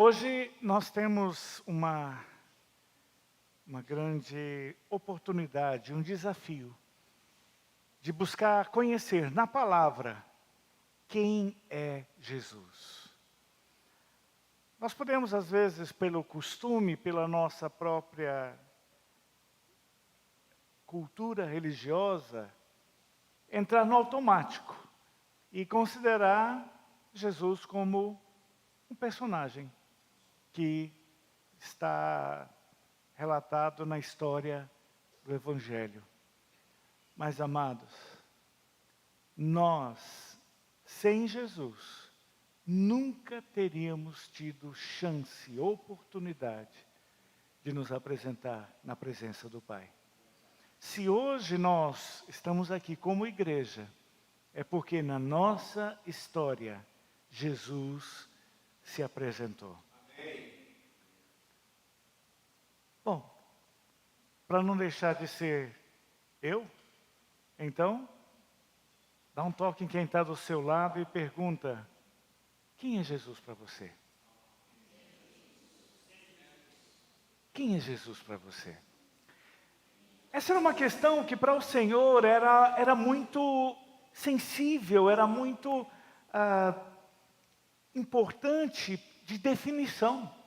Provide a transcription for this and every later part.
Hoje nós temos uma grande oportunidade, um desafio de buscar conhecer na palavra quem é Jesus. Nós podemos, às vezes, pelo costume, pela nossa própria cultura religiosa, entrar no automático e considerar Jesus como um personagem que está relatado na história do Evangelho. Mas, amados, nós, sem Jesus, nunca teríamos tido chance, oportunidade de nos apresentar na presença do Pai. Se hoje nós estamos aqui como igreja, é porque na nossa história, Jesus se apresentou. Bom, para não deixar de ser eu, então, dá um toque em quem está do seu lado e pergunta: quem é Jesus para você? Quem é Jesus para você? Essa era uma questão que para o Senhor era muito sensível, era muito importante de definição.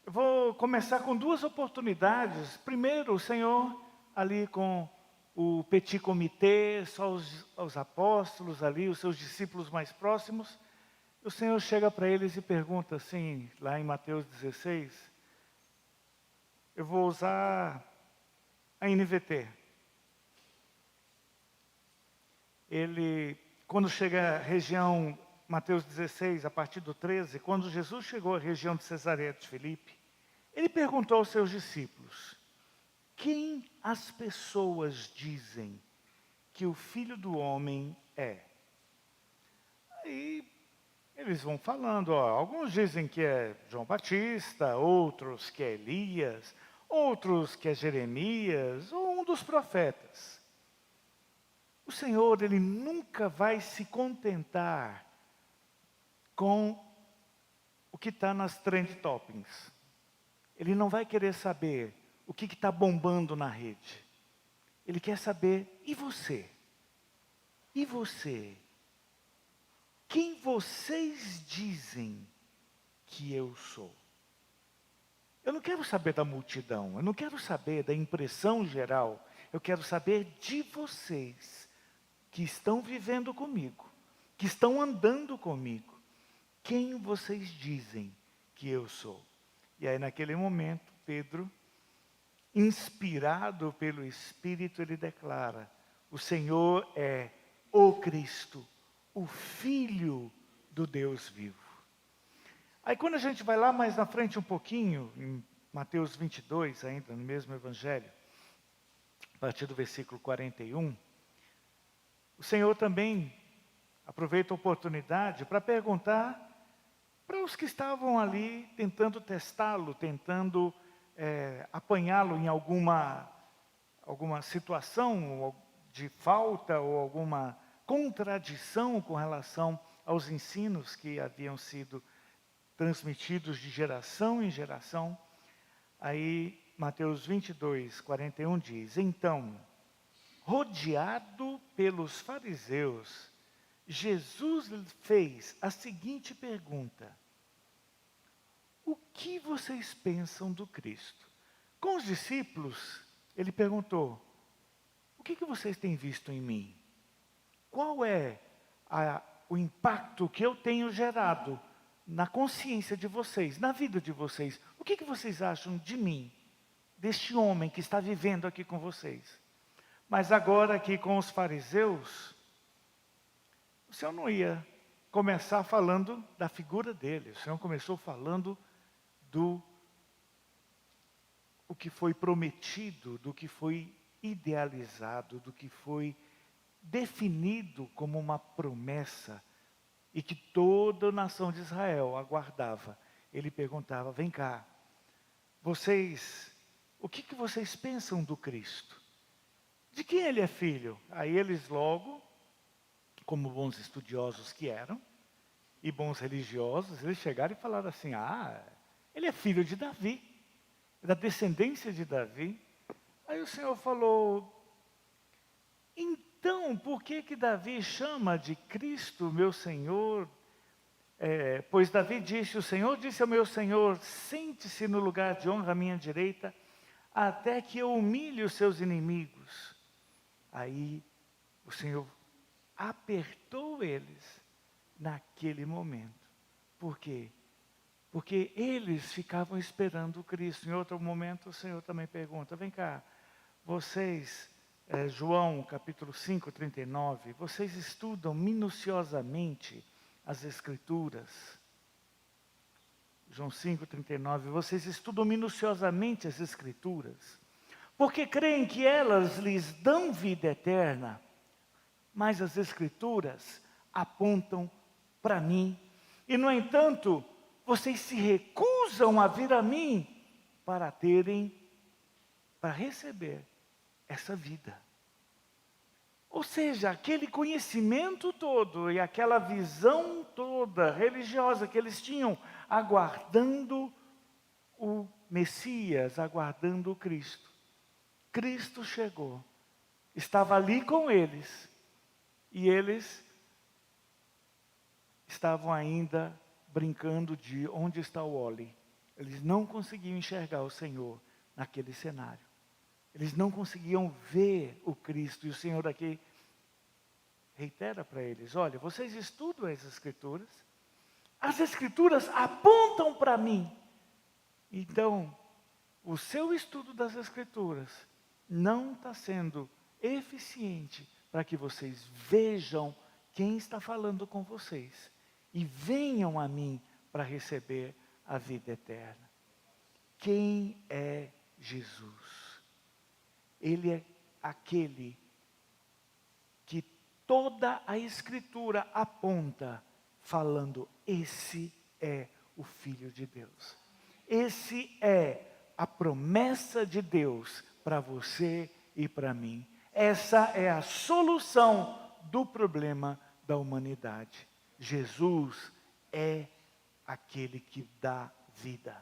Eu vou começar com duas oportunidades. Primeiro, o Senhor ali com o petit comité, só os apóstolos ali, os seus discípulos mais próximos. O Senhor chega para eles e pergunta assim, lá em Mateus 16, eu vou usar a NVT. Ele, quando chega à região, Mateus 16, a partir do 13, quando Jesus chegou à região de Cesareia de Filipe, ele perguntou aos seus discípulos: quem as pessoas dizem que o Filho do Homem é? Aí eles vão falando, alguns dizem que é João Batista, outros que é Elias, outros que é Jeremias, ou um dos profetas. O Senhor, Ele nunca vai se contentar com o que está nas trend toppings. Ele não vai querer saber o que está bombando na rede. Ele quer saber, e você? E você? Quem vocês dizem que eu sou? Eu não quero saber da multidão, eu não quero saber da impressão geral, eu quero saber de vocês que estão vivendo comigo, que estão andando comigo. Quem vocês dizem que eu sou? E aí naquele momento, Pedro, inspirado pelo Espírito, ele declara: o Senhor é o Cristo, o Filho do Deus vivo. Aí quando a gente vai lá mais na frente um pouquinho, em Mateus 22, ainda no mesmo Evangelho, a partir do versículo 41, o Senhor também aproveita a oportunidade para perguntar para os que estavam ali tentando testá-lo, tentando apanhá-lo em alguma situação de falta ou alguma contradição com relação aos ensinos que haviam sido transmitidos de geração em geração. Aí Mateus 22, 41 diz: então, rodeado pelos fariseus, Jesus fez a seguinte pergunta: o que vocês pensam do Cristo? Com os discípulos, ele perguntou: o que vocês têm visto em mim? Qual é o impacto que eu tenho gerado na consciência de vocês, na vida de vocês? O que vocês acham de mim, deste homem que está vivendo aqui com vocês? Mas agora aqui com os fariseus, o Senhor não ia começar falando da figura dele. O Senhor começou falando o que foi prometido, do que foi idealizado, do que foi definido como uma promessa e que toda a nação de Israel aguardava. Ele perguntava: vem cá, vocês, o que vocês pensam do Cristo? De quem ele é filho? Aí eles logo, como bons estudiosos que eram, e bons religiosos, eles chegaram e falaram assim: Ele é filho de Davi, da descendência de Davi. Aí o Senhor falou, então, por que que Davi chama de Cristo, meu Senhor? Pois Davi disse, o Senhor disse ao meu Senhor, sente-se no lugar de honra à minha direita, até que eu humilhe os seus inimigos. Aí o Senhor apertou eles naquele momento. Por quê? Porque eles ficavam esperando o Cristo. Em outro momento o Senhor também pergunta, vem cá, vocês, João capítulo 5, 39, vocês estudam minuciosamente as Escrituras. João 5, 39, vocês estudam minuciosamente as Escrituras, porque creem que elas lhes dão vida eterna, mas as Escrituras apontam para mim. E, no entanto, vocês se recusam a vir a mim para receber essa vida. Ou seja, aquele conhecimento todo e aquela visão toda religiosa que eles tinham, aguardando o Messias, aguardando o Cristo. Cristo chegou, estava ali com eles, e eles estavam ainda brincando de onde está o Oli. Eles não conseguiam enxergar o Senhor naquele cenário. Eles não conseguiam ver o Cristo, e o Senhor aqui reitera para eles, olha, vocês estudam as Escrituras apontam para mim. Então, o seu estudo das Escrituras não está sendo eficiente para que vocês vejam quem está falando com vocês e venham a mim para receber a vida eterna. Quem é Jesus? Ele é aquele que toda a Escritura aponta, falando, esse é o Filho de Deus. Esse é a promessa de Deus para você e para mim. Essa é a solução do problema da humanidade. Jesus é aquele que dá vida.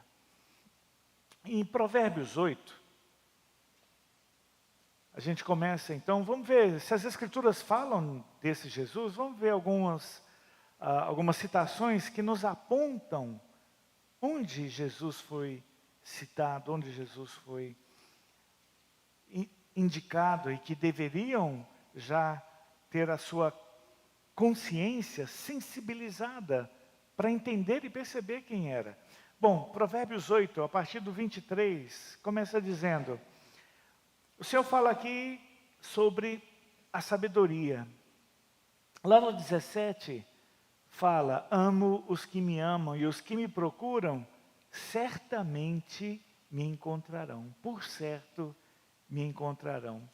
Em Provérbios 8, a gente começa então, vamos ver se as Escrituras falam desse Jesus, vamos ver algumas citações que nos apontam onde Jesus foi citado, onde Jesus foi indicado e que deveriam já ter a sua consciência sensibilizada para entender e perceber quem era. Bom, Provérbios 8, a partir do 23, começa dizendo, o Senhor fala aqui sobre a sabedoria. Lá no 17, fala, amo os que me amam e os que me procuram, certamente me encontrarão. Por certo, me encontrarão.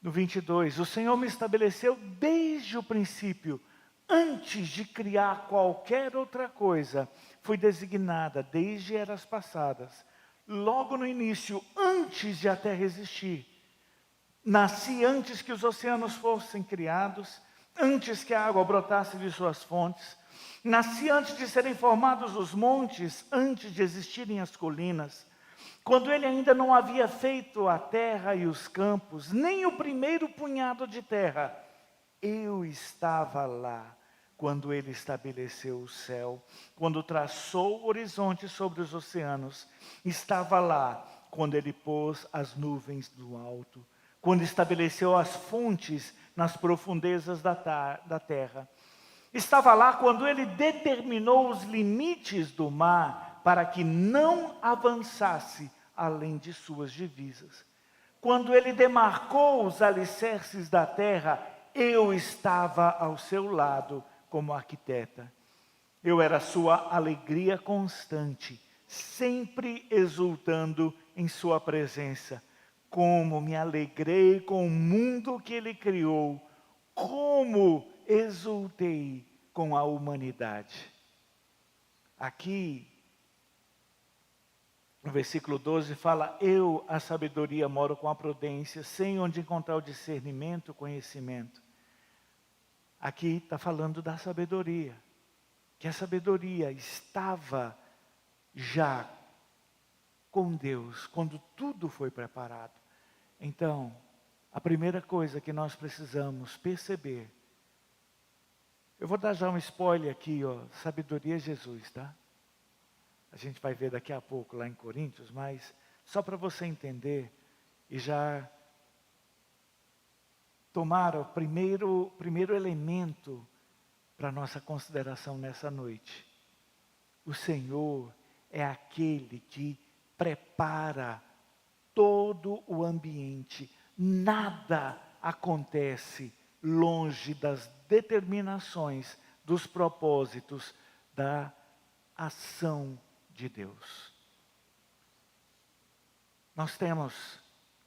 No 22, o Senhor me estabeleceu desde o princípio, antes de criar qualquer outra coisa, fui designada desde eras passadas, logo no início, antes de a terra existir. Nasci antes que os oceanos fossem criados, antes que a água brotasse de suas fontes. Nasci antes de serem formados os montes, antes de existirem as colinas. Quando ele ainda não havia feito a terra e os campos, nem o primeiro punhado de terra, eu estava lá. Quando ele estabeleceu o céu, quando traçou o horizonte sobre os oceanos, estava lá quando ele pôs as nuvens do alto, quando estabeleceu as fontes nas profundezas da terra. Estava lá quando ele determinou os limites do mar para que não avançasse além de suas divisas. Quando ele demarcou os alicerces da terra, eu estava ao seu lado como arquiteta. Eu era sua alegria constante, sempre exultando em sua presença. Como me alegrei com o mundo que ele criou, como exultei com a humanidade. Aqui, no versículo 12 fala, eu, a sabedoria, moro com a prudência, sem onde encontrar o discernimento, o conhecimento. Aqui está falando da sabedoria, que a sabedoria estava já com Deus, quando tudo foi preparado. Então, a primeira coisa que nós precisamos perceber, eu vou dar já um spoiler aqui, ó, sabedoria é Jesus, tá? A gente vai ver daqui a pouco lá em Coríntios, mas só para você entender e já tomar o primeiro elemento para a nossa consideração nessa noite. O Senhor é aquele que prepara todo o ambiente. Nada acontece longe das determinações, dos propósitos, da ação de Deus. Nós temos,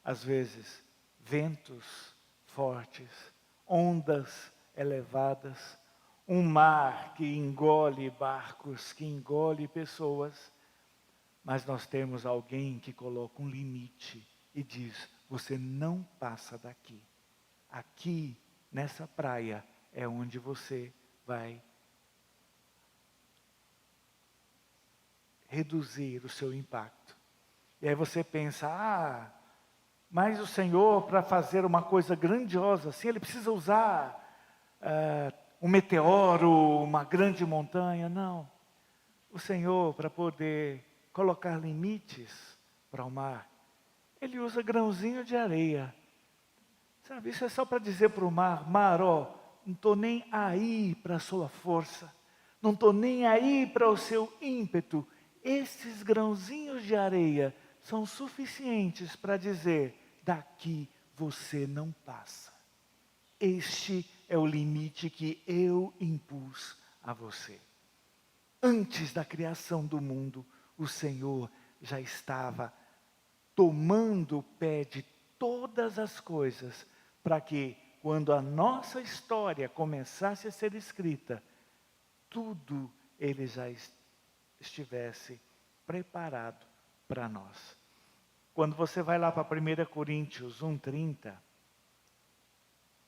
às vezes, ventos fortes, ondas elevadas, um mar que engole barcos, que engole pessoas, mas nós temos alguém que coloca um limite e diz: você não passa daqui. Aqui, nessa praia, é onde você vai reduzir o seu impacto. E aí você pensa, mas o Senhor, para fazer uma coisa grandiosa assim, Ele precisa usar um meteoro, uma grande montanha. Não. O Senhor, para poder colocar limites para o mar, Ele usa grãozinho de areia. Sabe, isso é só para dizer para o mar, ó, não estou nem aí para a sua força, não estou nem aí para o seu ímpeto. Esses grãozinhos de areia são suficientes para dizer: daqui você não passa. Este é o limite que eu impus a você. Antes da criação do mundo, o Senhor já estava tomando o pé de todas as coisas, para que, quando a nossa história começasse a ser escrita, tudo Ele já estivesse preparado para nós. Quando você vai lá para 1 Coríntios 1:30,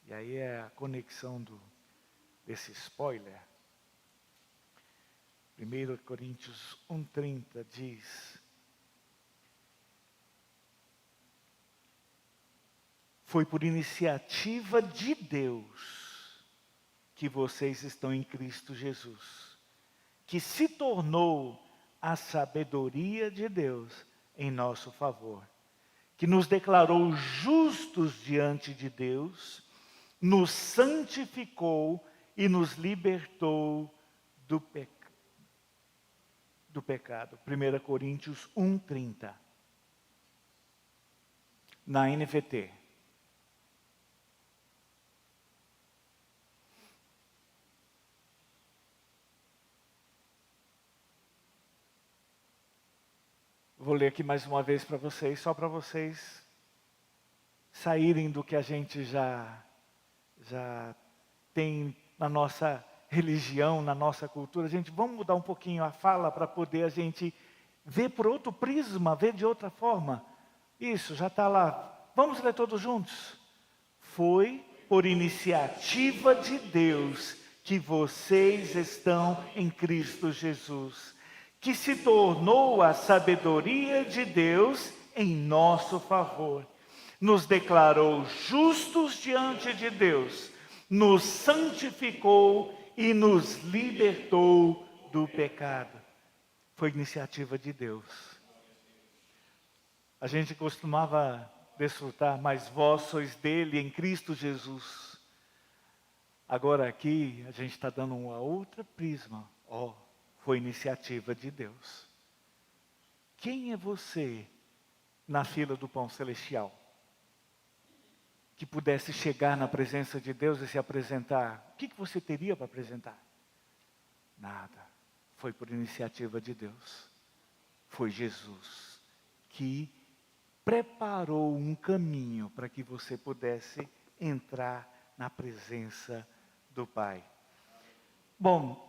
e aí é a conexão desse spoiler. 1 Coríntios 1:30 diz: foi por iniciativa de Deus que vocês estão em Cristo Jesus, que se tornou a sabedoria de Deus em nosso favor, que nos declarou justos diante de Deus, nos santificou e nos libertou do pecado. 1 Coríntios 1:30. Na NVT. Vou ler aqui mais uma vez para vocês, só para vocês saírem do que a gente já tem na nossa religião, na nossa cultura. Gente, vamos mudar um pouquinho a fala para poder a gente ver por outro prisma, ver de outra forma. Isso, já está lá. Vamos ler todos juntos? Foi por iniciativa de Deus que vocês estão em Cristo Jesus, que se tornou a sabedoria de Deus em nosso favor. Nos declarou justos diante de Deus, nos santificou e nos libertou do pecado. Foi iniciativa de Deus. A gente costumava desfrutar, mas vós sois dele em Cristo Jesus. Agora aqui a gente está dando uma outra prisma. Foi iniciativa de Deus. Quem é você na fila do pão celestial? Que pudesse chegar na presença de Deus e se apresentar. O que você teria para apresentar? Nada. Foi por iniciativa de Deus. Foi Jesus que preparou um caminho para que você pudesse entrar na presença do Pai. Bom,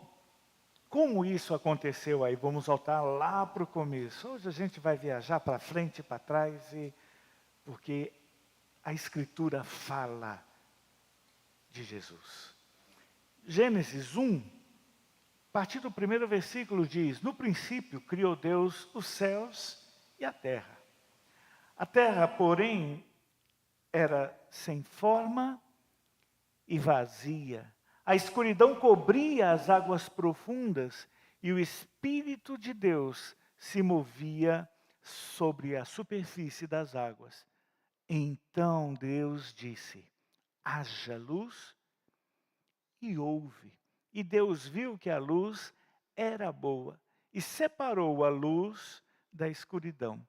como isso aconteceu aí? Vamos voltar lá para o começo. Hoje a gente vai viajar para frente e para trás, porque a Escritura fala de Jesus. Gênesis 1, A partir do primeiro versículo diz: no princípio criou Deus os céus e a terra. A terra, porém, era sem forma e vazia. A escuridão cobria as águas profundas e o Espírito de Deus se movia sobre a superfície das águas. Então Deus disse: haja luz, e houve. E Deus viu que a luz era boa e separou a luz da escuridão.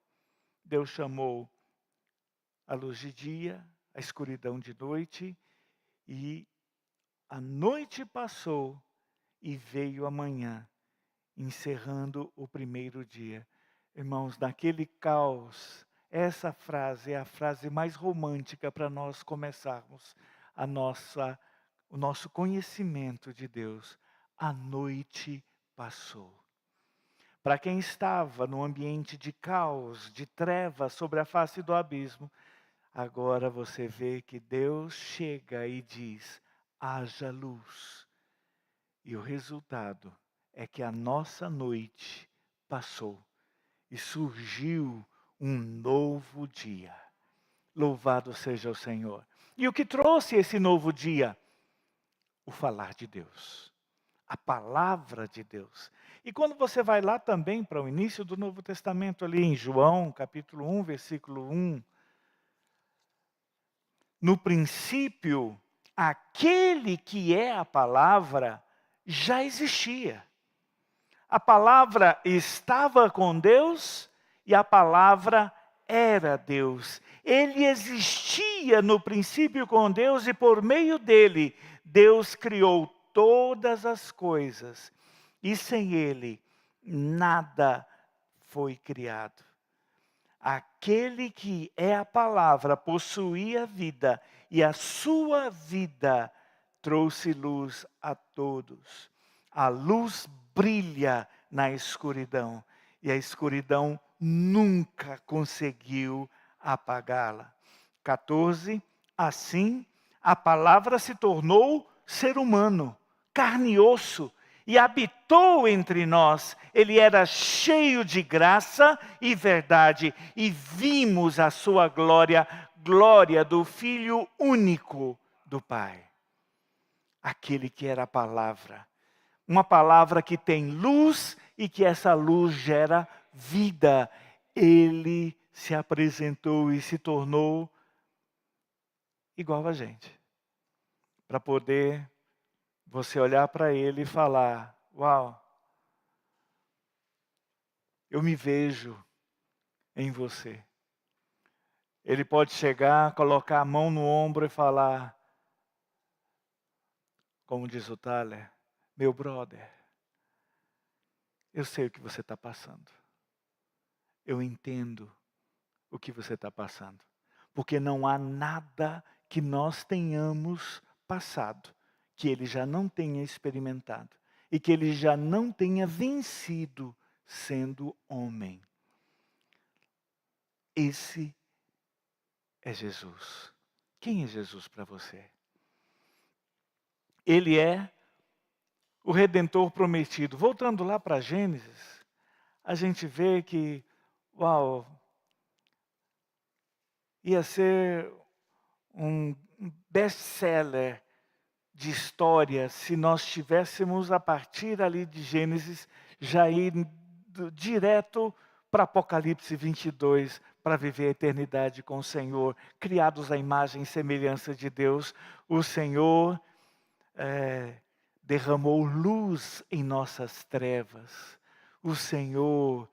Deus chamou a luz de dia, a escuridão de noite, e a noite passou e veio a manhã, encerrando o primeiro dia. Irmãos, naquele caos, essa frase é a frase mais romântica para nós começarmos o nosso conhecimento de Deus. A noite passou. Para quem estava no ambiente de caos, de trevas sobre a face do abismo, agora você vê que Deus chega e diz: haja luz. E o resultado é que a nossa noite passou e surgiu um novo dia. Louvado seja o Senhor. E o que trouxe esse novo dia? O falar de Deus, a palavra de Deus. E quando você vai lá também para o início do Novo Testamento, ali em João, capítulo 1, versículo 1, no princípio, aquele que é a palavra já existia. A palavra estava com Deus e a palavra era Deus. Ele existia no princípio com Deus e por meio dele, Deus criou todas as coisas. E sem ele, nada foi criado. Aquele que é a palavra possuía vida e a sua vida trouxe luz a todos. A luz brilha na escuridão e a escuridão nunca conseguiu apagá-la. 14. Assim, a palavra se tornou ser humano, carne e osso, e habitou entre nós. Ele era cheio de graça e verdade, e vimos a sua glória, glória do Filho único do Pai. Aquele que era a palavra. Uma palavra que tem luz e que essa luz gera vida. Ele se apresentou e se tornou igual a gente. Para poder você olhar para ele e falar: uau, eu me vejo em você. Ele pode chegar, colocar a mão no ombro e falar, como diz o Thaler: meu brother, eu sei o que você está passando. Eu entendo o que você está passando. Porque não há nada que nós tenhamos passado que ele já não tenha experimentado. E que ele já não tenha vencido sendo homem. Esse é Jesus. Quem é Jesus para você? Ele é o Redentor prometido. Voltando lá para Gênesis, a gente vê que, uau, ia ser um best-seller de história se nós tivéssemos, a partir ali de Gênesis, já ir direto para Apocalipse 22, para viver a eternidade com o Senhor, criados à imagem e semelhança de Deus. O Senhor derramou luz em nossas trevas. O Senhor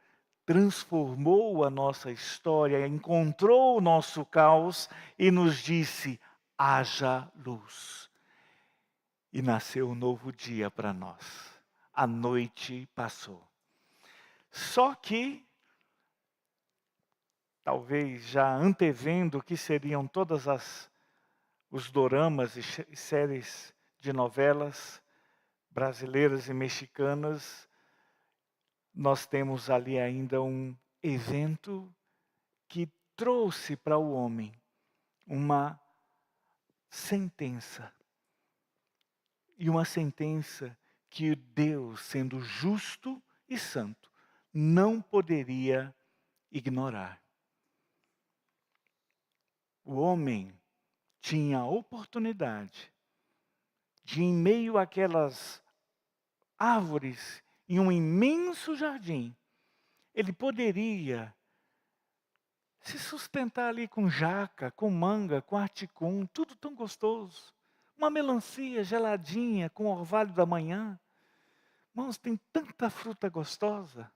transformou a nossa história, encontrou o nosso caos e nos disse: haja luz. E nasceu um novo dia para nós. A noite passou. Só que, talvez já antevendo o que seriam todas os doramas e séries de novelas brasileiras e mexicanas, nós temos ali ainda um evento que trouxe para o homem uma sentença. E uma sentença que Deus, sendo justo e santo, não poderia ignorar. O homem tinha a oportunidade de, em meio àquelas árvores, em um imenso jardim, ele poderia se sustentar ali com jaca, com manga, com articum, tudo tão gostoso. Uma melancia geladinha com orvalho da manhã. Irmãos, tem tanta fruta gostosa.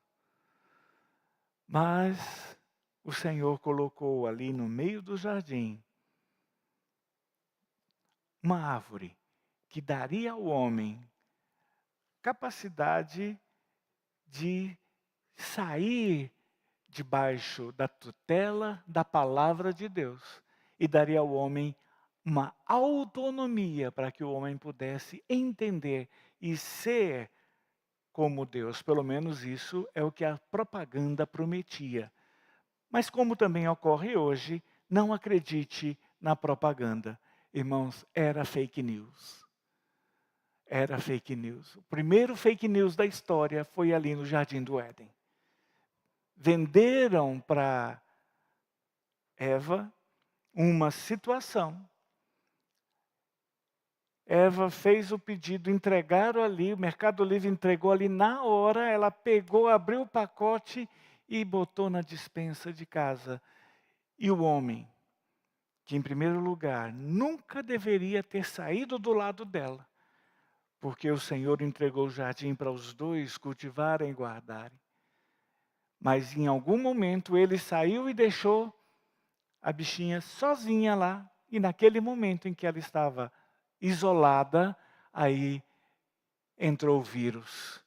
Mas o Senhor colocou ali no meio do jardim uma árvore que daria ao homem capacidade de sair debaixo da tutela da palavra de Deus e daria ao homem uma autonomia para que o homem pudesse entender e ser como Deus. Pelo menos isso é o que a propaganda prometia. Mas como também ocorre hoje, não acredite na propaganda. Irmãos, era fake news. Era fake news. O primeiro fake news da história foi ali no Jardim do Éden. Venderam para Eva uma situação. Eva fez o pedido, entregaram ali, o Mercado Livre entregou ali na hora, ela pegou, abriu o pacote e botou na despensa de casa. E o homem, que em primeiro lugar nunca deveria ter saído do lado dela, porque o Senhor entregou o jardim para os dois cultivarem e guardarem. Mas em algum momento ele saiu e deixou a bichinha sozinha lá, e naquele momento em que ela estava isolada, aí entrou o vírus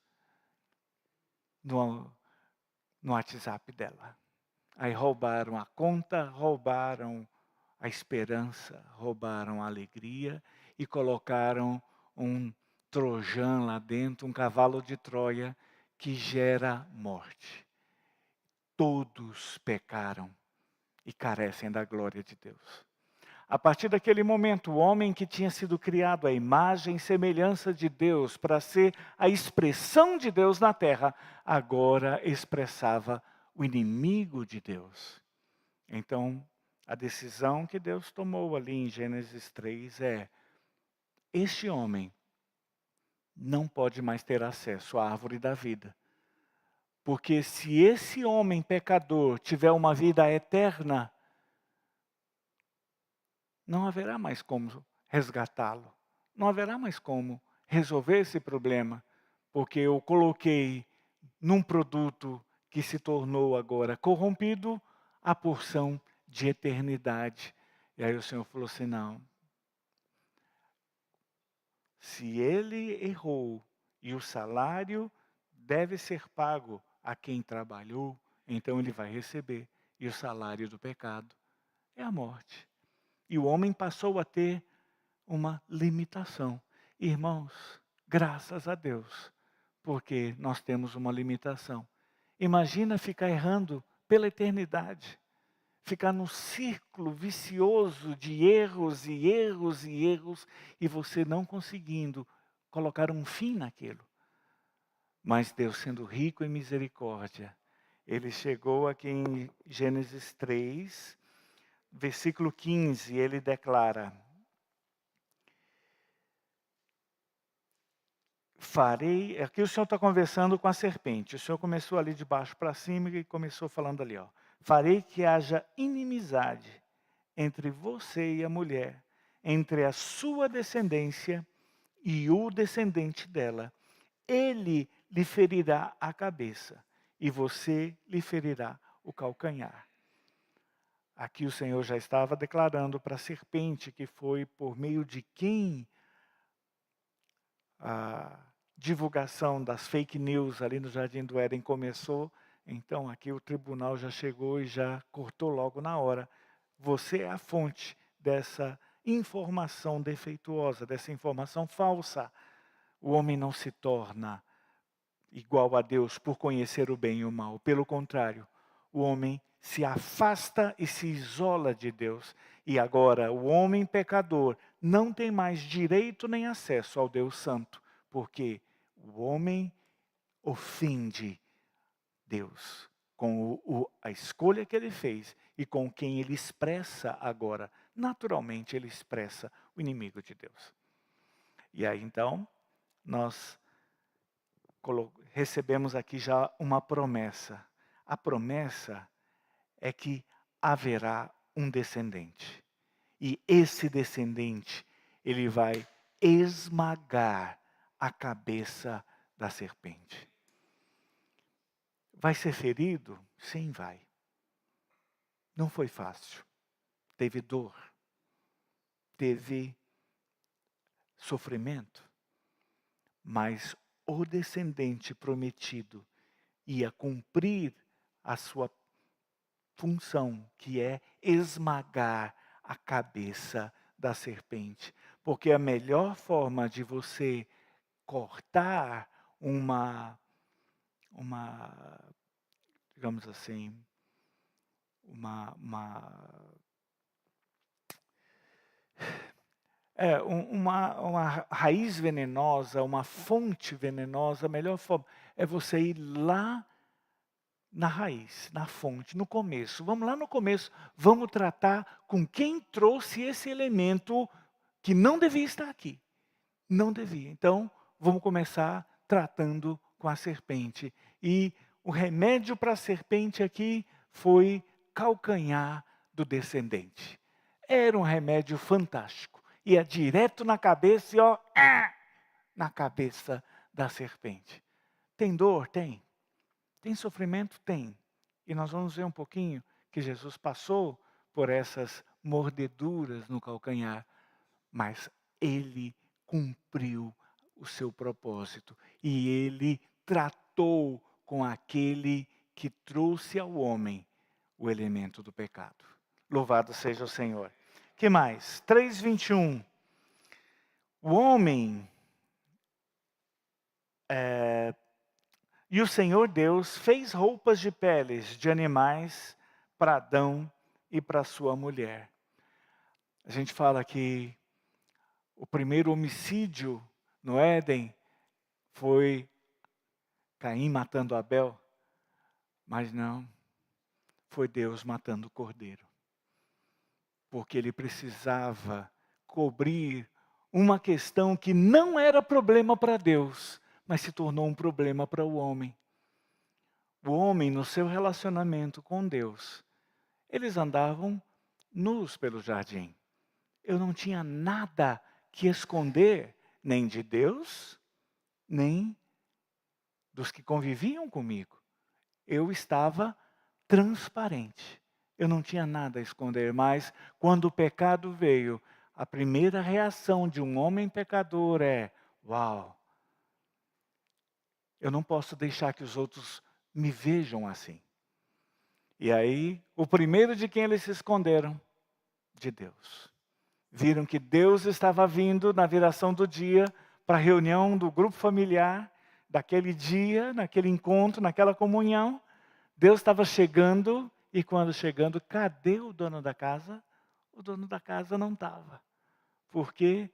no WhatsApp dela. Aí roubaram a conta, roubaram a esperança, roubaram a alegria e colocaram um trojan lá dentro, um cavalo de Troia que gera morte. Todos pecaram e carecem da glória de Deus. A partir daquele momento, o homem que tinha sido criado à imagem e semelhança de Deus, para ser a expressão de Deus na terra, agora expressava o inimigo de Deus. Então, a decisão que Deus tomou ali em Gênesis 3 é: este homem não pode mais ter acesso à árvore da vida. Porque se esse homem pecador tiver uma vida eterna, não haverá mais como resgatá-lo. Não haverá mais como resolver esse problema, porque eu coloquei num produto que se tornou agora corrompido a porção de eternidade. E aí o Senhor falou assim: não. Se ele errou e o salário deve ser pago a quem trabalhou, então ele vai receber. E o salário do pecado é a morte. E o homem passou a ter uma limitação. Irmãos, graças a Deus, porque nós temos uma limitação. Imagina ficar errando pela eternidade. Ficar num círculo vicioso de erros e erros e erros, e você não conseguindo colocar um fim naquilo. Mas Deus, sendo rico em misericórdia, Ele chegou aqui em Gênesis 3, versículo 15, Ele declara: farei, aqui o Senhor está conversando com a serpente, o Senhor começou ali de baixo para cima e começou falando ali, ó. Farei que haja inimizade entre você e a mulher, entre a sua descendência e o descendente dela. Ele lhe ferirá a cabeça e você lhe ferirá o calcanhar. Aqui o Senhor já estava declarando para a serpente, que foi por meio de quem a divulgação das fake news ali no Jardim do Éden começou. Então aqui o tribunal já chegou e já cortou logo na hora. Você é a fonte dessa informação defeituosa, dessa informação falsa. O homem não se torna igual a Deus por conhecer o bem e o mal. Pelo contrário, o homem se afasta e se isola de Deus. E agora o homem pecador não tem mais direito nem acesso ao Deus Santo, porque O homem ofende Deus com a escolha que ele fez e com quem ele expressa agora. Naturalmente, ele expressa o inimigo de Deus. E aí, então, nós recebemos aqui já uma promessa. A promessa é que haverá um descendente. E esse descendente, ele vai esmagar a cabeça da serpente. Vai ser ferido? Sim, vai. Não foi fácil. Teve dor. Teve sofrimento. Mas o descendente prometido ia cumprir a sua função, que é esmagar a cabeça da serpente. Porque a melhor forma de você cortar digamos assim, uma raiz venenosa, uma fonte venenosa, a melhor forma é você ir lá na raiz, na fonte, no começo. Vamos lá no começo, vamos tratar com quem trouxe esse elemento que não devia estar aqui. Não devia. Então, vamos começar tratando com a serpente. E o remédio para a serpente aqui foi calcanhar do descendente. Era um remédio fantástico. Ia direto na cabeça e na cabeça da serpente. Tem dor? Tem. Tem sofrimento? Tem. E nós vamos ver um pouquinho que Jesus passou por essas mordeduras no calcanhar. Mas ele cumpriu o seu propósito. E ele tratou com aquele que trouxe ao homem o elemento do pecado. Louvado seja o Senhor. Que mais? 3:21. O homem e o Senhor Deus fez roupas de peles de animais para Adão e para sua mulher. A gente fala que o primeiro homicídio no Éden foi Caim matando Abel, mas não, foi Deus matando o cordeiro. Porque ele precisava cobrir uma questão que não era problema para Deus, mas se tornou um problema para o homem. O homem, no seu relacionamento com Deus, eles andavam nus pelo jardim. Eu não tinha nada que esconder, nem de Deus, nem dos que conviviam comigo. Eu estava transparente. Eu não tinha nada a esconder, mas quando o pecado veio, a primeira reação de um homem pecador é: uau, eu não posso deixar que os outros me vejam assim. E aí, o primeiro de quem eles se esconderam? De Deus. Viram que Deus estava vindo na viração do dia para a reunião do grupo familiar, daquele dia, naquele encontro, naquela comunhão. Deus estava chegando e quando chegando, cadê o dono da casa? O dono da casa não estava. Por quê?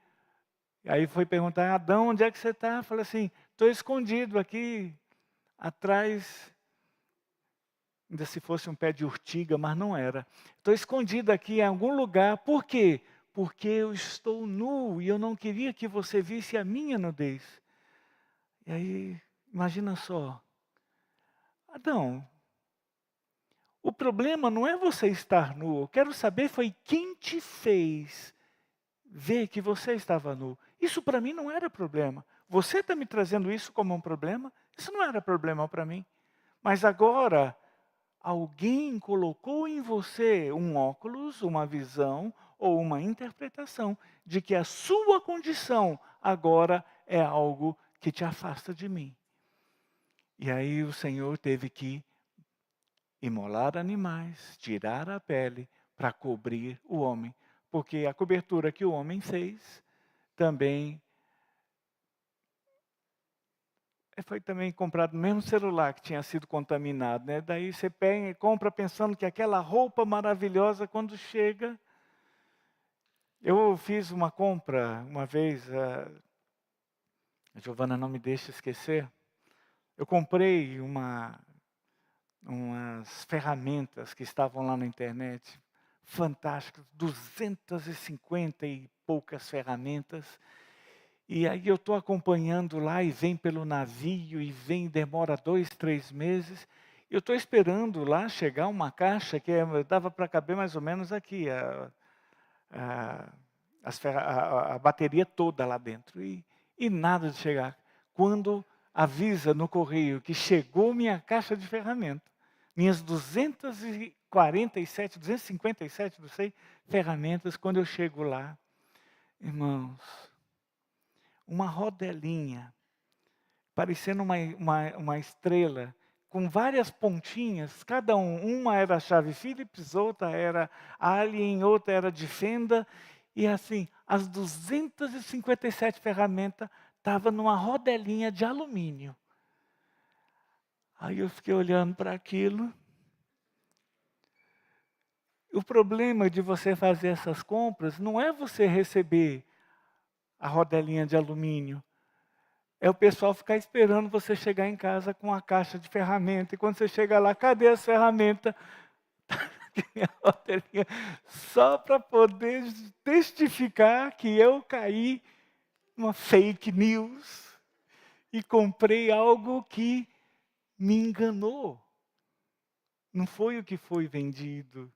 Aí foi perguntar: Adão, onde é que você está? Falei assim: estou escondido aqui atrás, ainda se fosse um pé de urtiga, mas não era. Estou escondido aqui em algum lugar. Por quê? Porque eu estou nu e eu não queria que você visse a minha nudez. E aí, imagina só. Adão, o problema não é você estar nu. Eu quero saber foi quem te fez ver que você estava nu. Isso para mim não era problema. Você está me trazendo isso como um problema? Isso não era problema para mim. Mas agora, alguém colocou em você um óculos, uma visão ou uma interpretação de que a sua condição agora é algo que te afasta de mim. E aí o Senhor teve que imolar animais, tirar a pele para cobrir o homem. Porque a cobertura que o homem fez também foi também comprado no mesmo celular que tinha sido contaminado, né? Daí você pega e compra pensando que aquela roupa maravilhosa, quando chega... Eu fiz uma compra uma vez, a Giovana não me deixa esquecer, eu comprei umas ferramentas que estavam lá na internet, fantásticas, 250 e poucas ferramentas. E aí eu estou acompanhando lá e vem pelo navio e vem, demora 2, 3 meses. Eu estou esperando lá chegar uma caixa que dava para caber mais ou menos aqui, a, a bateria toda lá dentro. E nada de chegar. Quando avisa no correio que chegou minha caixa de ferramenta, minhas 247, 257, não sei, ferramentas, quando eu chego lá, irmãos, uma rodelinha, parecendo uma estrela, com várias pontinhas, cada uma era a chave Phillips, outra era Allen, outra era de fenda, e assim, as 257 ferramentas estavam numa rodelinha de alumínio. Aí eu fiquei olhando para aquilo. O problema de você fazer essas compras não é você receber a rodelinha de alumínio. É o pessoal ficar esperando você chegar em casa com a caixa de ferramenta. E quando você chega lá, cadê as ferramentas? Só para poder testificar que eu caí numa fake news e comprei algo que me enganou. Não foi o que foi vendido.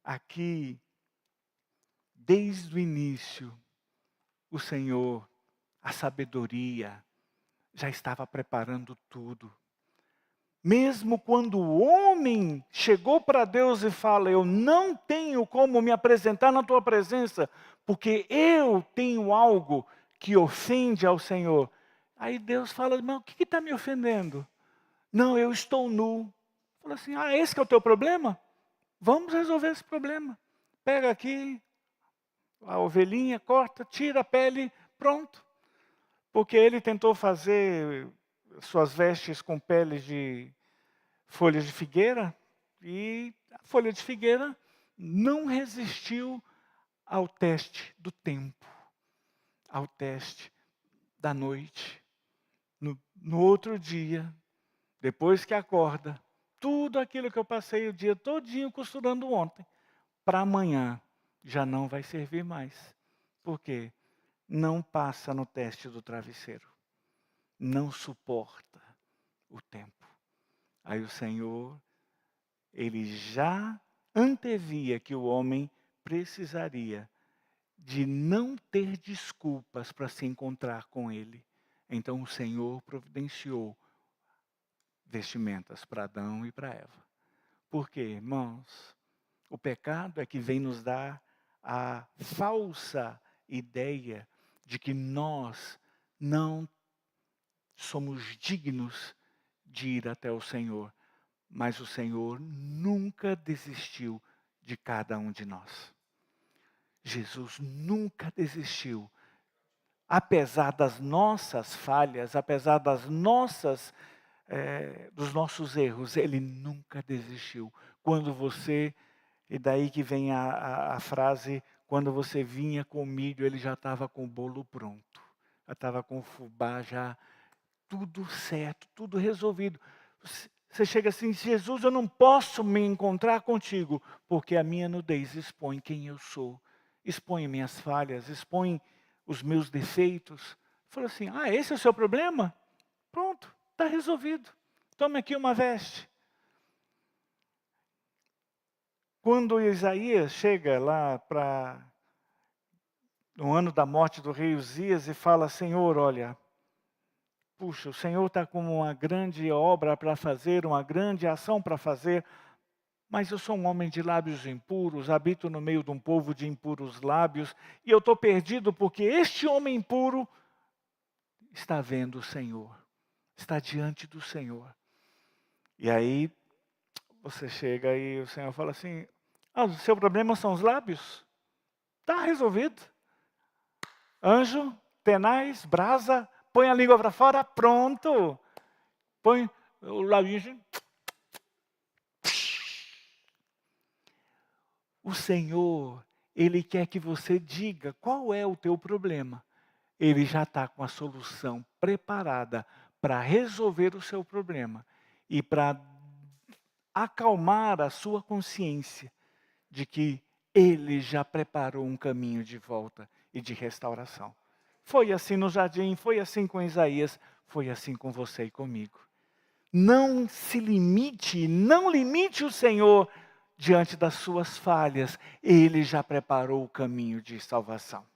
Aqui, desde o início, o Senhor, a sabedoria, já estava preparando tudo. Mesmo quando o homem chegou para Deus e fala, eu não tenho como me apresentar na tua presença, porque eu tenho algo que ofende ao Senhor. Aí Deus fala, mas o que está me ofendendo? Não, eu estou nu. Fala assim, esse que é o teu problema? Vamos resolver esse problema. Pega aqui a ovelhinha, corta, tira a pele, pronto. Porque ele tentou fazer suas vestes com peles de folhas de figueira, e a folha de figueira não resistiu ao teste do tempo, ao teste da noite. No outro dia, depois que acorda, tudo aquilo que eu passei o dia todinho costurando ontem, para amanhã já não vai servir mais. Por quê? Não passa no teste do travesseiro. Não suporta o tempo. Aí o Senhor, ele já antevia que o homem precisaria de não ter desculpas para se encontrar com ele. Então o Senhor providenciou vestimentas para Adão e para Eva. Por quê, irmãos? O pecado é que vem nos dar a falsa ideia de que nós não somos dignos de ir até o Senhor. Mas o Senhor nunca desistiu de cada um de nós. Jesus nunca desistiu. Apesar das nossas falhas, apesar dos nossos erros, Ele nunca desistiu. Quando você, e daí que vem a frase, quando você vinha com milho, Ele já estava com o bolo pronto. Já estava com o fubá, já tudo certo, tudo resolvido. Você chega assim, Jesus, eu não posso me encontrar contigo, porque a minha nudez expõe quem eu sou, expõe minhas falhas, expõe os meus defeitos. Fala assim, esse é o seu problema? Pronto, está resolvido. Tome aqui uma veste. Quando Isaías chega lá no ano da morte do rei Uzias e fala, Senhor, olha, puxa, o Senhor está com uma grande obra para fazer, uma grande ação para fazer, mas eu sou um homem de lábios impuros, habito no meio de um povo de impuros lábios, e eu estou perdido porque este homem impuro está vendo o Senhor, está diante do Senhor. E aí você chega e o Senhor fala assim, o seu problema são os lábios? Está resolvido. Anjo, tenaz, brasa, põe a língua para fora, pronto. Põe o lábio. O Senhor, Ele quer que você diga qual é o teu problema. Ele já está com a solução preparada para resolver o seu problema e para acalmar a sua consciência de que Ele já preparou um caminho de volta e de restauração. Foi assim no jardim, foi assim com Isaías, foi assim com você e comigo. Não se limite, não limite o Senhor diante das suas falhas. Ele já preparou o caminho de salvação.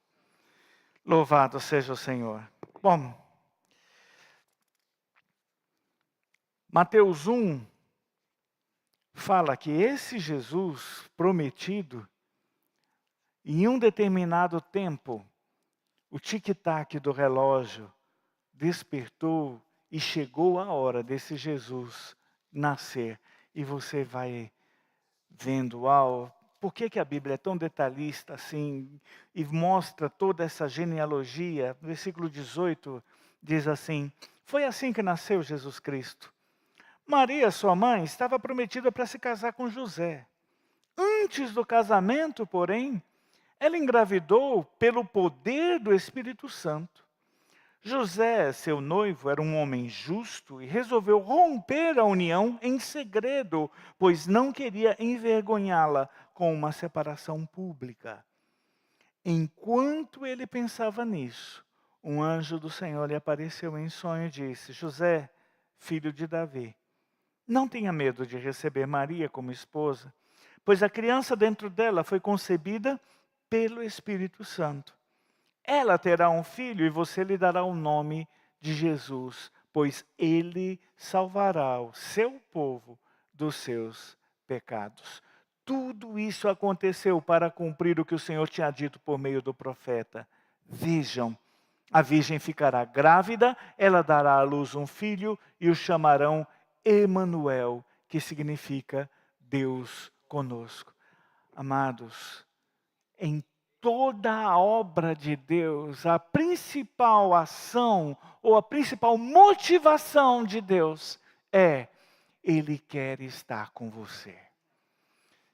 Louvado seja o Senhor. Bom, Mateus 1 fala que esse Jesus prometido, em um determinado tempo, o tic-tac do relógio despertou e chegou a hora desse Jesus nascer. E você vai vendo, uau, por que a Bíblia é tão detalhista assim e mostra toda essa genealogia? Versículo 18 diz assim: foi assim que nasceu Jesus Cristo. Maria, sua mãe, estava prometida para se casar com José. Antes do casamento, porém, ela engravidou pelo poder do Espírito Santo. José, seu noivo, era um homem justo e resolveu romper a união em segredo, pois não queria envergonhá-la com uma separação pública. Enquanto ele pensava nisso, um anjo do Senhor lhe apareceu em sonho e disse: José, filho de Davi, não tenha medo de receber Maria como esposa, pois a criança dentro dela foi concebida pelo Espírito Santo. Ela terá um filho e você lhe dará o nome de Jesus, pois ele salvará o seu povo dos seus pecados. Tudo isso aconteceu para cumprir o que o Senhor tinha dito por meio do profeta. Vejam, a virgem ficará grávida, ela dará à luz um filho e o chamarão Emanuel, que significa Deus conosco. Amados, em toda a obra de Deus, a principal ação ou a principal motivação de Deus é: Ele quer estar com você.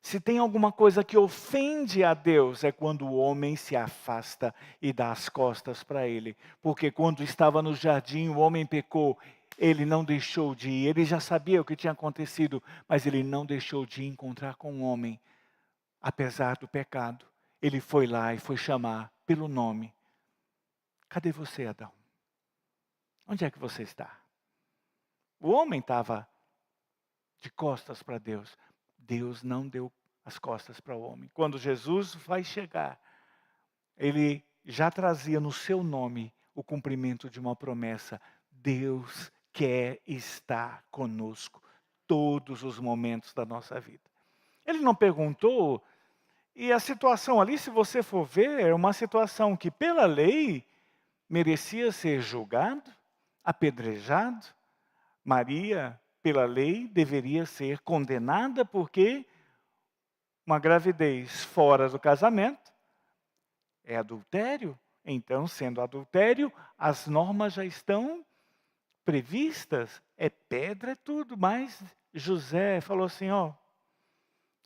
Se tem alguma coisa que ofende a Deus, é quando o homem se afasta e dá as costas para Ele. Porque quando estava no jardim, o homem pecou, ele não deixou de ir. Ele já sabia o que tinha acontecido, mas ele não deixou de encontrar com o homem, apesar do pecado. Ele foi lá e foi chamar pelo nome. Cadê você, Adão? Onde é que você está? O homem estava de costas para Deus. Deus não deu as costas para o homem. Quando Jesus vai chegar, ele já trazia no seu nome o cumprimento de uma promessa. Deus quer estar conosco todos os momentos da nossa vida. Ele não perguntou, e a situação ali, se você for ver, é uma situação que pela lei merecia ser julgado, apedrejado. Maria, pela lei, deveria ser condenada porque uma gravidez fora do casamento é adultério. Então, sendo adultério, as normas já estão previstas. É pedra, é tudo. Mas José falou assim, ó, não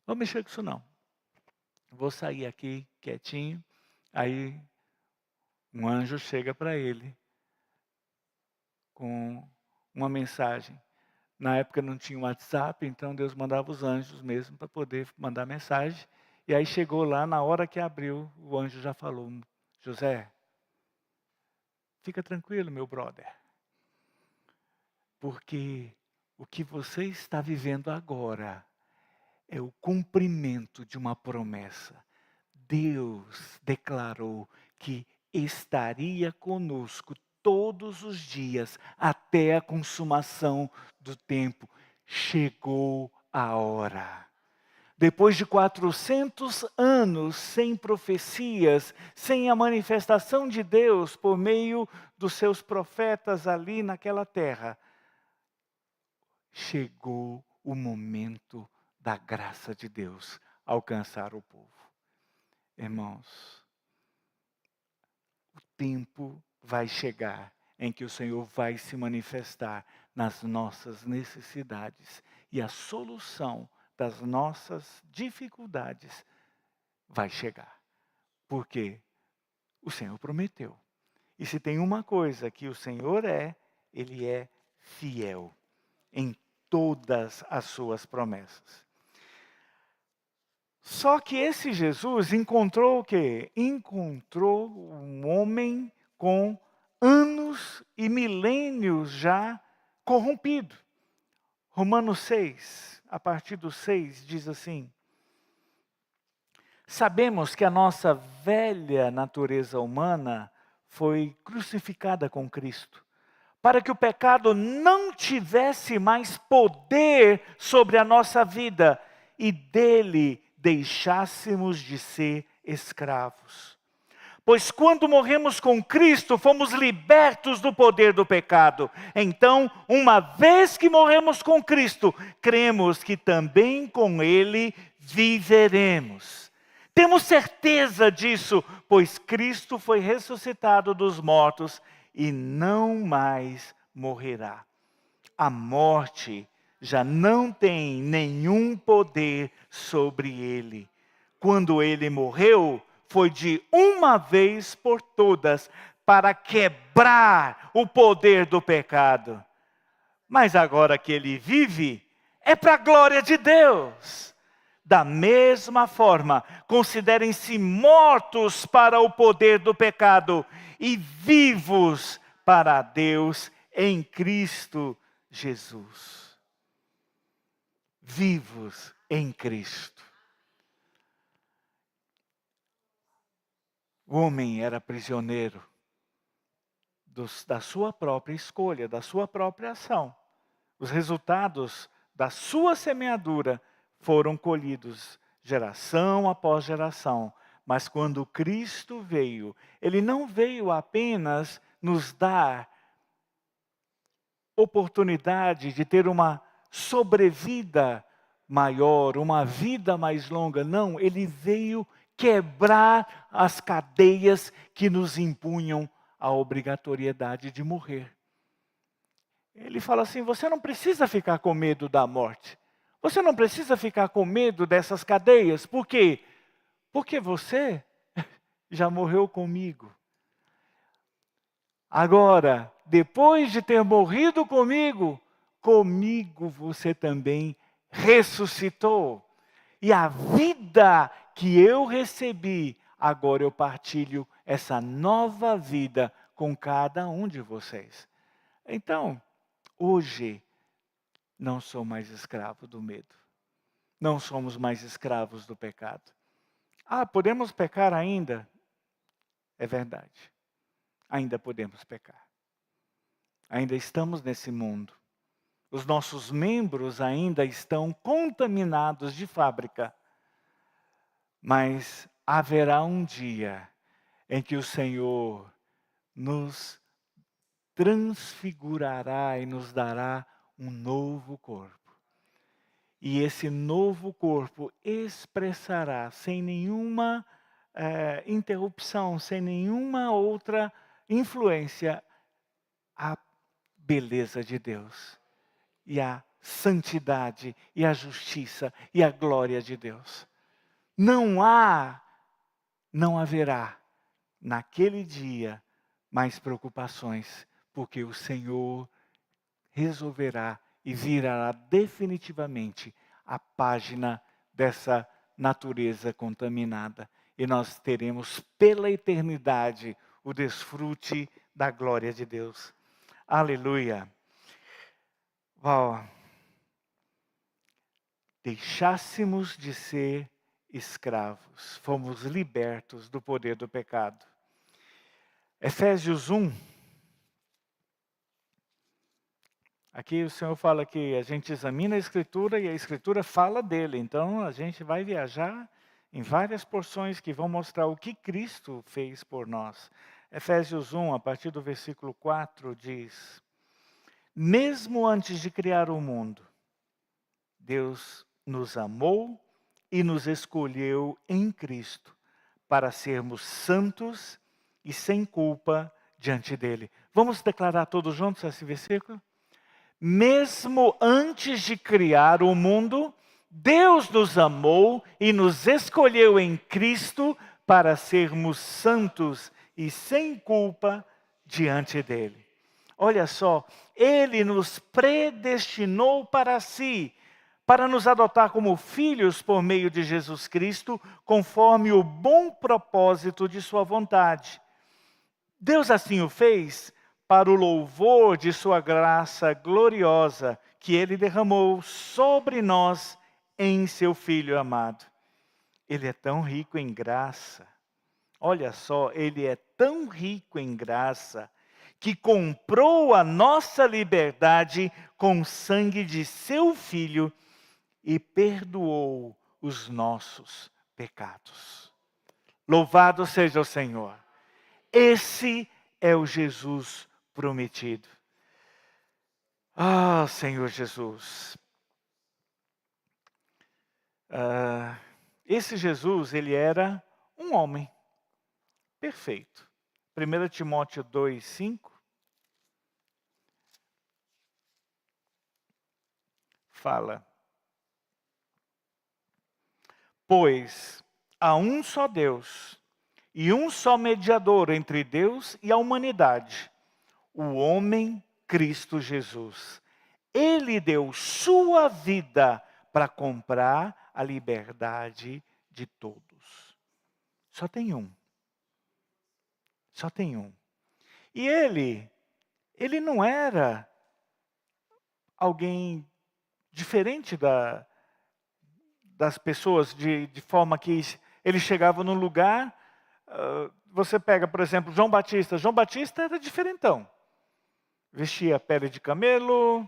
vou mexer com isso não. Vou sair aqui quietinho. Aí um anjo chega para ele com uma mensagem. Na época não tinha WhatsApp, então Deus mandava os anjos mesmo para poder mandar mensagem. E aí chegou lá, na hora que abriu, o anjo já falou: José, fica tranquilo, meu brother. Porque o que você está vivendo agora é o cumprimento de uma promessa. Deus declarou que estaria conosco todos os dias até a consumação do tempo. Chegou a hora. Depois de 400 anos sem profecias, sem a manifestação de Deus por meio dos seus profetas ali naquela terra, chegou o momento da graça de Deus alcançar o povo. Irmãos, o tempo vai chegar em que o Senhor vai se manifestar nas nossas necessidades e a solução das nossas dificuldades vai chegar. Porque o Senhor prometeu. E se tem uma coisa que o Senhor Ele é fiel em todas as suas promessas. Só que esse Jesus encontrou o quê? Encontrou um homem com anos e milênios já corrompido. Romanos 6, a partir do 6, diz assim: sabemos que a nossa velha natureza humana foi crucificada com Cristo, para que o pecado não tivesse mais poder sobre a nossa vida e dele deixássemos de ser escravos. Pois quando morremos com Cristo, fomos libertos do poder do pecado. Então, uma vez que morremos com Cristo, cremos que também com Ele viveremos. Temos certeza disso, pois Cristo foi ressuscitado dos mortos e não mais morrerá. A morte já não tem nenhum poder sobre ele. Quando ele morreu, foi de uma vez por todas para quebrar o poder do pecado. Mas agora que ele vive, é para a glória de Deus. Da mesma forma, considerem-se mortos para o poder do pecado e vivos para Deus em Cristo Jesus. Vivos em Cristo. O homem era prisioneiro da sua própria escolha, da sua própria ação. Os resultados da sua semeadura foram colhidos geração após geração. Mas quando Cristo veio, Ele não veio apenas nos dar oportunidade de ter uma sobrevida maior, uma vida mais longa. Não, Ele veio quebrar as cadeias que nos impunham a obrigatoriedade de morrer. Ele fala assim: você não precisa ficar com medo da morte. Você não precisa ficar com medo dessas cadeias. Por quê? Porque você já morreu comigo. Agora, depois de ter morrido comigo você também ressuscitou. E a vida que eu recebi, agora eu partilho essa nova vida com cada um de vocês. Então, hoje, não sou mais escravo do medo. Não somos mais escravos do pecado. Podemos pecar ainda? É verdade. Ainda podemos pecar. Ainda estamos nesse mundo. Os nossos membros ainda estão contaminados de fábrica. Mas haverá um dia em que o Senhor nos transfigurará e nos dará um novo corpo. E esse novo corpo expressará, sem nenhuma interrupção, sem nenhuma outra influência, a beleza de Deus, e a santidade, e a justiça, e a glória de Deus. Não haverá naquele dia mais preocupações, porque o Senhor resolverá e virará definitivamente a página dessa natureza contaminada. E nós teremos pela eternidade o desfrute da glória de Deus. Aleluia. Uau. Deixássemos de ser escravos, fomos libertos do poder do pecado. Efésios 1. Aqui o Senhor fala que a gente examina a Escritura e a Escritura fala dele. Então a gente vai viajar em várias porções que vão mostrar o que Cristo fez por nós. Efésios 1, a partir do versículo 4, diz: mesmo antes de criar o mundo, Deus nos amou e nos escolheu em Cristo para sermos santos e sem culpa diante dele. Vamos declarar todos juntos esse versículo? Mesmo antes de criar o mundo, Deus nos amou e nos escolheu em Cristo para sermos santos e sem culpa diante dele. Olha só, ele nos predestinou para si, para nos adotar como filhos por meio de Jesus Cristo, conforme o bom propósito de sua vontade. Deus assim o fez para o louvor de sua graça gloriosa, que ele derramou sobre nós em seu Filho amado. Ele é tão rico em graça. Olha só, ele é tão rico em graça, que comprou a nossa liberdade com o sangue de seu Filho e perdoou os nossos pecados. Louvado seja o Senhor. Esse é o Jesus prometido. Ah, Senhor Jesus. Esse Jesus, ele era um homem perfeito. 1 Timóteo 2:5 fala: pois há um só Deus e um só mediador entre Deus e a humanidade, o homem Cristo Jesus. Ele deu sua vida para comprar a liberdade de todos. Só tem um. Só tem um. E ele não era alguém diferente das pessoas, de forma que ele chegava num lugar, você pega, por exemplo, João Batista. João Batista era diferentão. Vestia pele de camelo,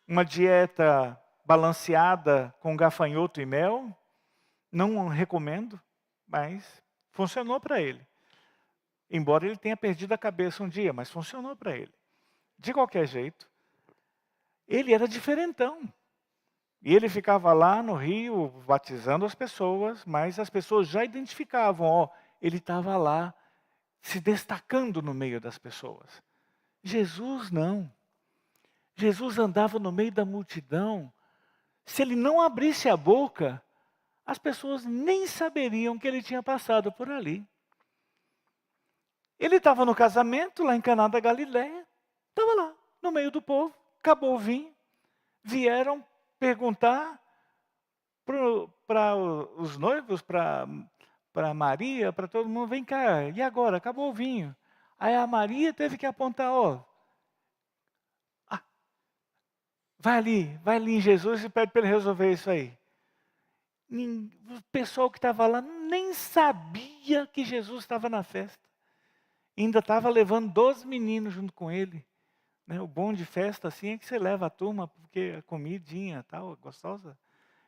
uma dieta balanceada com gafanhoto e mel. Não recomendo, mas funcionou para ele. Embora ele tenha perdido a cabeça um dia, mas funcionou para ele. De qualquer jeito, ele era diferentão. E ele ficava lá no rio batizando as pessoas, mas as pessoas já identificavam, ele estava lá se destacando no meio das pessoas. Jesus não. Jesus andava no meio da multidão. Se ele não abrisse a boca, as pessoas nem saberiam que ele tinha passado por ali. Ele estava no casamento, lá em Caná da Galileia. Estava lá, no meio do povo. Acabou o vinho. Vieram perguntar para os noivos, para Maria, para todo mundo: vem cá, e agora? Acabou o vinho. Aí a Maria teve que apontar: vai ali em Jesus e pede para ele resolver isso aí. O pessoal que estava lá nem sabia que Jesus estava na festa. Ainda estava levando 12 meninos junto com ele. Né? O bom de festa assim é que você leva a turma, porque a comidinha tal, gostosa.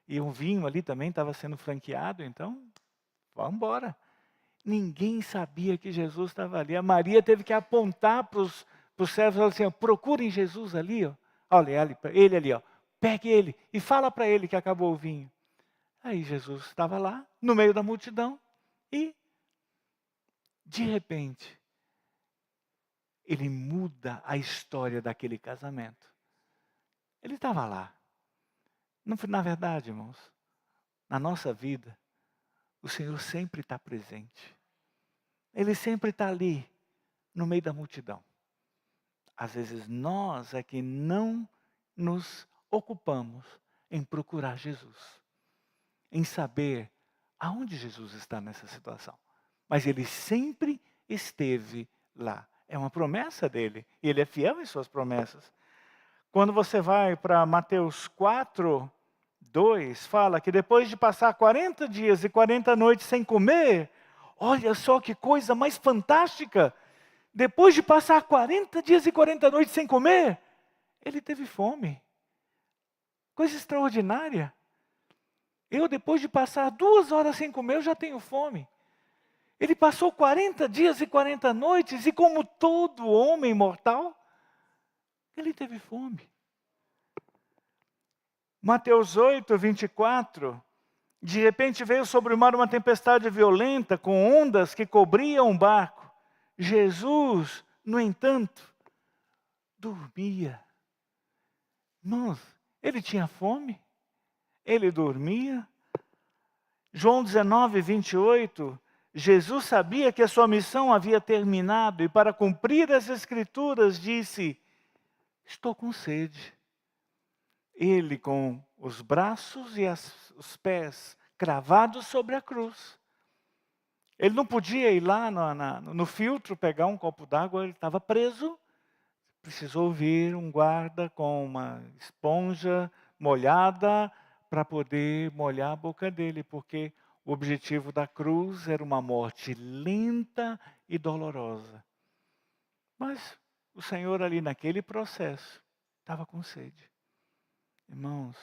E um vinho ali também estava sendo franqueado, então, vamos embora. Ninguém sabia que Jesus estava ali. A Maria teve que apontar para os servos, ela assim: procurem Jesus ali, olha ele ali, pegue ele e fala para ele que acabou o vinho. Aí Jesus estava lá, no meio da multidão, e, de repente, ele muda a história daquele casamento. Ele estava lá. Na verdade, irmãos, na nossa vida, o Senhor sempre está presente. Ele sempre está ali, no meio da multidão. Às vezes nós é que não nos ocupamos em procurar Jesus, em saber aonde Jesus está nessa situação. Mas ele sempre esteve lá. É uma promessa dele, e ele é fiel em suas promessas. Quando você vai para Mateus 4:2, fala que depois de passar 40 dias e 40 noites sem comer, olha só que coisa mais fantástica, depois de passar 40 dias e 40 noites sem comer, ele teve fome. Coisa extraordinária. Eu, depois de passar 2 horas sem comer, eu já tenho fome. Ele passou 40 dias e 40 noites, e como todo homem mortal, ele teve fome. Mateus 8:24, de repente veio sobre o mar uma tempestade violenta, com ondas que cobriam o barco. Jesus, no entanto, dormia. Irmãos, ele tinha fome, ele dormia. João 19:28 Jesus sabia que a sua missão havia terminado e, para cumprir as Escrituras, disse: estou com sede. Ele, com os braços e os pés cravados sobre a cruz. Ele não podia ir lá no filtro pegar um copo d'água, ele estava preso. Precisou vir um guarda com uma esponja molhada para poder molhar a boca dele, porque o objetivo da cruz era uma morte lenta e dolorosa. Mas o Senhor ali naquele processo estava com sede. Irmãos,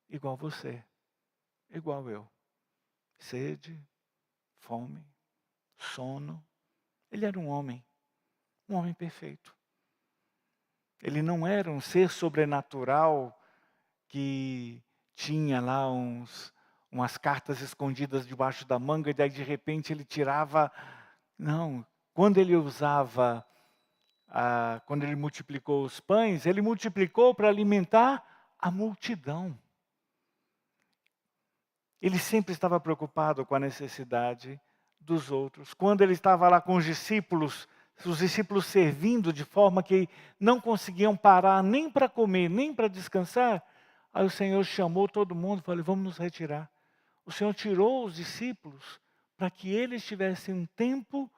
igual você, igual eu. Sede, fome, sono. Ele era um homem perfeito. Ele não era um ser sobrenatural que tinha lá umas cartas escondidas debaixo da manga e daí de repente ele tirava. Não, quando ele usava, quando ele multiplicou os pães, ele multiplicou para alimentar a multidão. Ele sempre estava preocupado com a necessidade dos outros. Quando ele estava lá com os discípulos servindo de forma que não conseguiam parar nem para comer, nem para descansar, aí o Senhor chamou todo mundo e falou: vamos nos retirar. O Senhor tirou os discípulos para que eles tivessem um tempo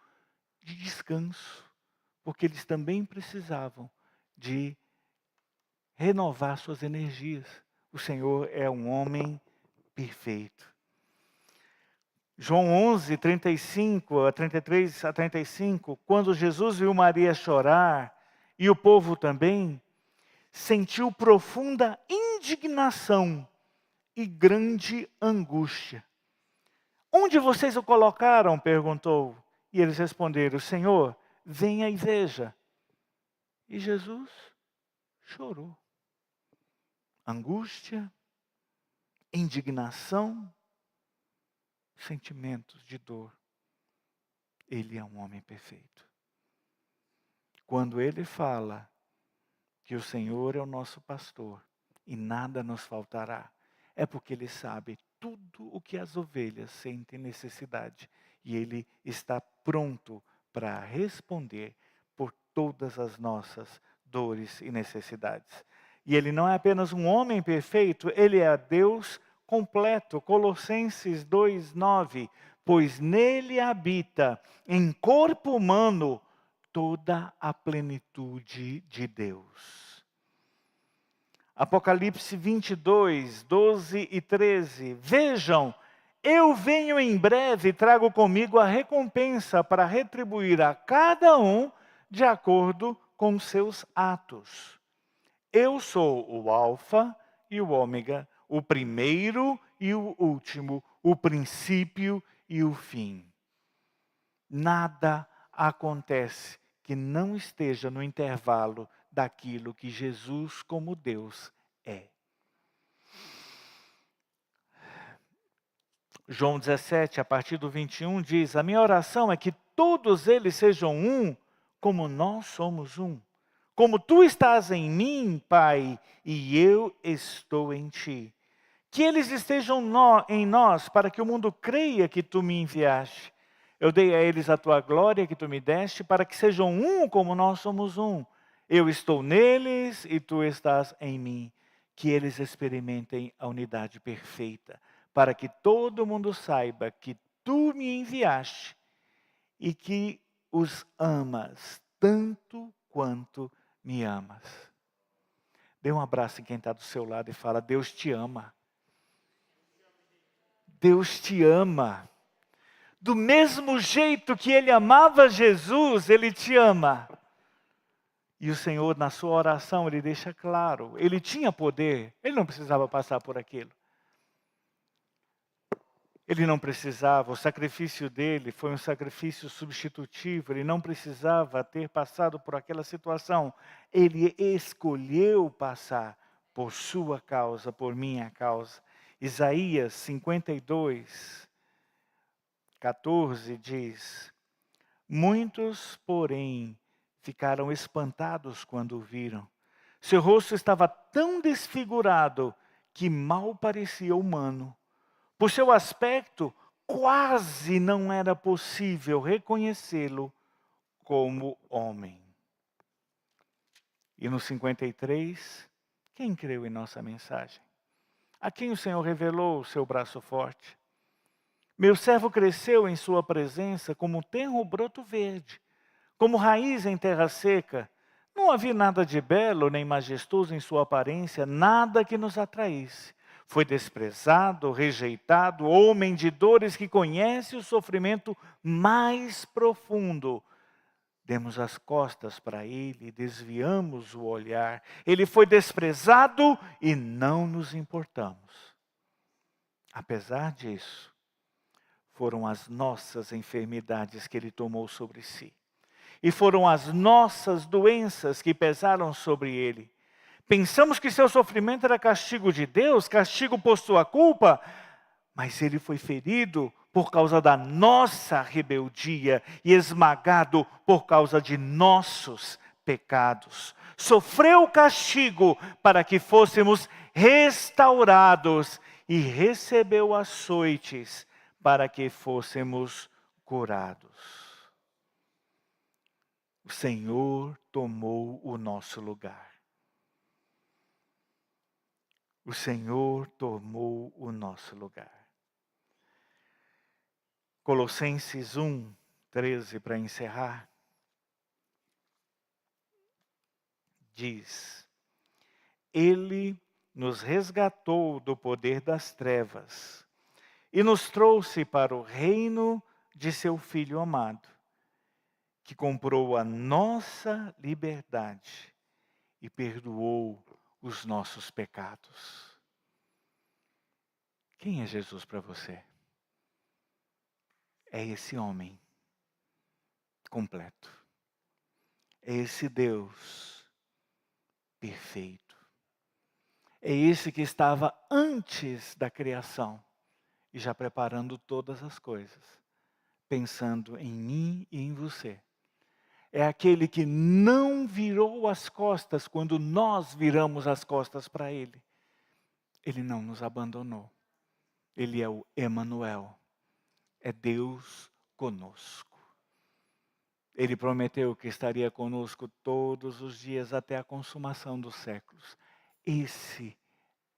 de descanso, porque eles também precisavam de renovar suas energias. O Senhor é um homem perfeito. João 11, 35, 33 a 35, quando Jesus viu Maria chorar, e o povo também, sentiu profunda indignação e grande angústia. Onde vocês o colocaram? Perguntou. E eles responderam: Senhor, venha e veja. E Jesus chorou. Angústia, indignação, sentimentos de dor. Ele é um homem perfeito. Quando ele fala que o Senhor é o nosso pastor e nada nos faltará, é porque ele sabe tudo o que as ovelhas sentem necessidade e ele está pronto para responder por todas as nossas dores e necessidades. E ele não é apenas um homem perfeito, ele é Deus completo. Colossenses 2:9, pois nele habita em corpo humano toda a plenitude de Deus. Apocalipse 22, 12 e 13. Vejam, eu venho em breve e trago comigo a recompensa para retribuir a cada um de acordo com seus atos. Eu sou o Alfa e o Ômega, o primeiro e o último, o princípio e o fim. Nada acontece que não esteja no intervalo daquilo que Jesus, como Deus, é. João 17, a partir do 21, diz: a minha oração é que todos eles sejam um, como nós somos um. Como tu estás em mim, Pai, e eu estou em ti. Que eles estejam em nós, para que o mundo creia que tu me enviaste. Eu dei a eles a tua glória que tu me deste, para que sejam um como nós somos um. Eu estou neles e tu estás em mim. Que eles experimentem a unidade perfeita, para que todo mundo saiba que tu me enviaste e que os amas tanto quanto me amas. Dê um abraço em quem está do seu lado e fala: Deus te ama. Deus te ama. Do mesmo jeito que Ele amava Jesus, Ele te ama. E o Senhor, na sua oração, Ele deixa claro, Ele tinha poder, Ele não precisava passar por aquilo. Ele não precisava, o sacrifício dele foi um sacrifício substitutivo, ele não precisava ter passado por aquela situação. Ele escolheu passar por sua causa, por minha causa. Isaías 52, 14 diz: muitos, porém, ficaram espantados quando o viram. Seu rosto estava tão desfigurado que mal parecia humano. Por seu aspecto, quase não era possível reconhecê-lo como homem. E no 53, quem creu em nossa mensagem? A quem o Senhor revelou o seu braço forte? Meu servo cresceu em sua presença como tenro broto verde, como raiz em terra seca. Não havia nada de belo nem majestoso em sua aparência, nada que nos atraísse. Foi desprezado, rejeitado, homem de dores que conhece o sofrimento mais profundo. Demos as costas para ele, desviamos o olhar. Ele foi desprezado e não nos importamos. Apesar disso, foram as nossas enfermidades que ele tomou sobre si. E foram as nossas doenças que pesaram sobre ele. Pensamos que seu sofrimento era castigo de Deus, castigo por sua culpa, mas ele foi ferido por causa da nossa rebeldia e esmagado por causa de nossos pecados. Sofreu o castigo para que fôssemos restaurados e recebeu açoites para que fôssemos curados. O Senhor tomou o nosso lugar. O Senhor tomou o nosso lugar. Colossenses 1, 13, para encerrar, diz: Ele nos resgatou do poder das trevas e nos trouxe para o reino de seu Filho amado, que comprou a nossa liberdade e perdoou os nossos pecados. Quem é Jesus para você? É esse homem completo. É esse Deus perfeito. É esse que estava antes da criação e já preparando todas as coisas, pensando em mim e em você. É aquele que não virou as costas quando nós viramos as costas para ele. Ele não nos abandonou. Ele é o Emanuel. É Deus conosco. Ele prometeu que estaria conosco todos os dias até a consumação dos séculos. Esse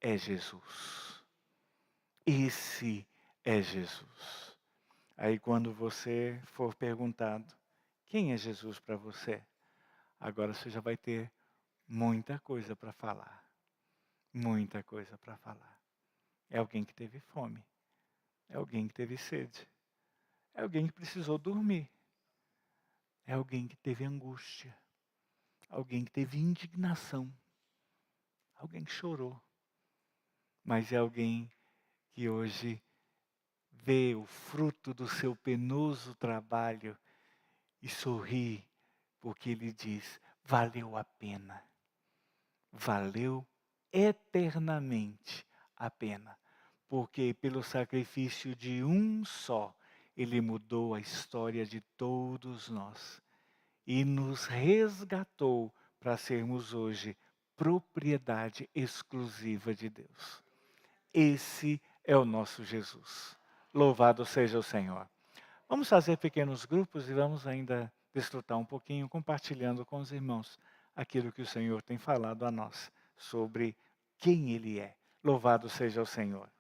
é Jesus. Esse é Jesus. Aí quando você for perguntado, quem é Jesus para você? Agora você já vai ter muita coisa para falar. Muita coisa para falar. É alguém que teve fome. É alguém que teve sede. É alguém que precisou dormir. É alguém que teve angústia. Alguém que teve indignação. Alguém que chorou. Mas é alguém que hoje vê o fruto do seu penoso trabalho e sorri, porque ele diz: valeu a pena. Valeu eternamente a pena. Porque pelo sacrifício de um só, ele mudou a história de todos nós. E nos resgatou para sermos hoje propriedade exclusiva de Deus. Esse é o nosso Jesus. Louvado seja o Senhor. Vamos fazer pequenos grupos e vamos ainda desfrutar um pouquinho, compartilhando com os irmãos aquilo que o Senhor tem falado a nós sobre quem Ele é. Louvado seja o Senhor.